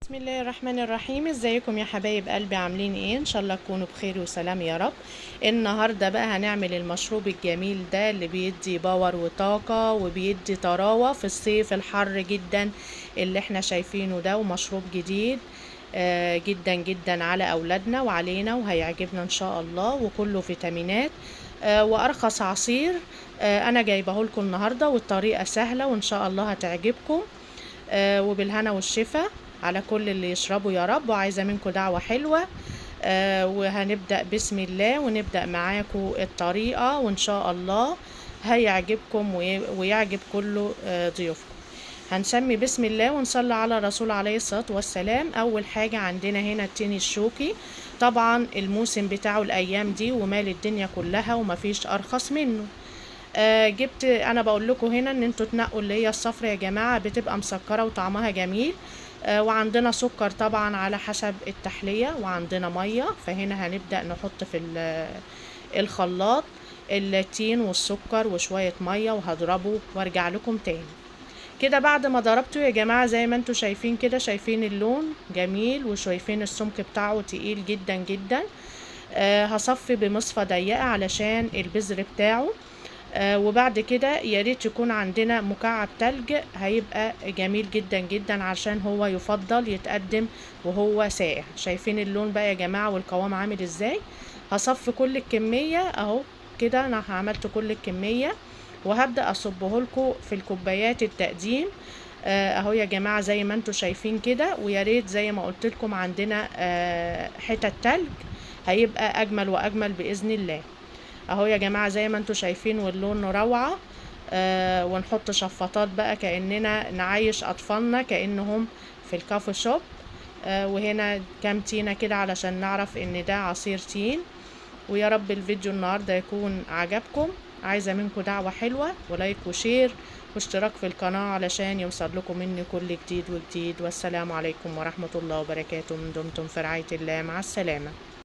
بسم الله الرحمن الرحيم. ازيكم يا حبايب قلبي؟ عاملين ايه؟ ان شاء الله تكونوا بخير وسلام يا رب. النهارده بقى هنعمل المشروب الجميل ده اللي بيدي باور وطاقة وبيدي طراوة في الصيف الحر جدا اللي احنا شايفينه ده، ومشروب جديد جدا جدا على اولادنا وعلينا، وهيعجبنا ان شاء الله، وكله فيتامينات وارخص عصير. انا جايبه لكم النهارده، والطريقة سهلة وان شاء الله هتعجبكم. وبالهنا والشفا على كل اللي يشربوا يا رب، وعايزة منكم دعوة حلوة. وهنبدأ بسم الله، ونبدأ معاكم الطريقة، وإن شاء الله هيعجبكم ويعجب كل ضيوفكم. هنسمي بسم الله ونصلي على الرسول عليه الصلاة والسلام. أول حاجة عندنا هنا التين الشوكي، طبعا الموسم بتاعه الأيام دي ومال الدنيا كلها ومفيش أرخص منه. جبت، انا بقول لكم هنا ان انتوا تنقوا اللي هي الصفرا يا جماعه، بتبقى مسكره وطعمها جميل. وعندنا سكر طبعا على حسب التحليه، وعندنا ميه. فهنا هنبدا نحط في الخلاط التين والسكر وشويه ميه، وهضربه وارجع لكم تاني. كده بعد ما ضربته يا جماعه زي ما انتوا شايفين كده، شايفين اللون جميل وشايفين السمك بتاعه تقيل جدا جدا. هصفي بمصفى ضيقه علشان البذر بتاعه. وبعد كده يا ريت يكون عندنا مكعب تلج، هيبقى جميل جدا جدا عشان هو يفضل يتقدم وهو ساقع. شايفين اللون بقى يا جماعة والقوام عامل ازاي؟ هصفي كل الكمية اهو كده، انا عملت كل الكمية وهبدأ اصبه لكم في الكوبايات التقديم. اهو يا جماعة زي ما انتوا شايفين كده، ويا ريت زي ما قلت لكم عندنا حتة تلج، هيبقى اجمل واجمل بإذن الله. اهو يا جماعة زي ما انتوا شايفين واللون روعة. ونحط شفاطات بقى كأننا نعيش اطفالنا كأنهم في الكافي شوب. وهنا كام تينة كده علشان نعرف ان ده عصير تين. ويا رب الفيديو النهاردة يكون عجبكم. عايزة منكم دعوة حلوة ولايك وشير واشتراك في القناة علشان يوصل لكم مني كل جديد وجديد. والسلام عليكم ورحمة الله وبركاته. دمتم في رعاية الله، مع السلامة.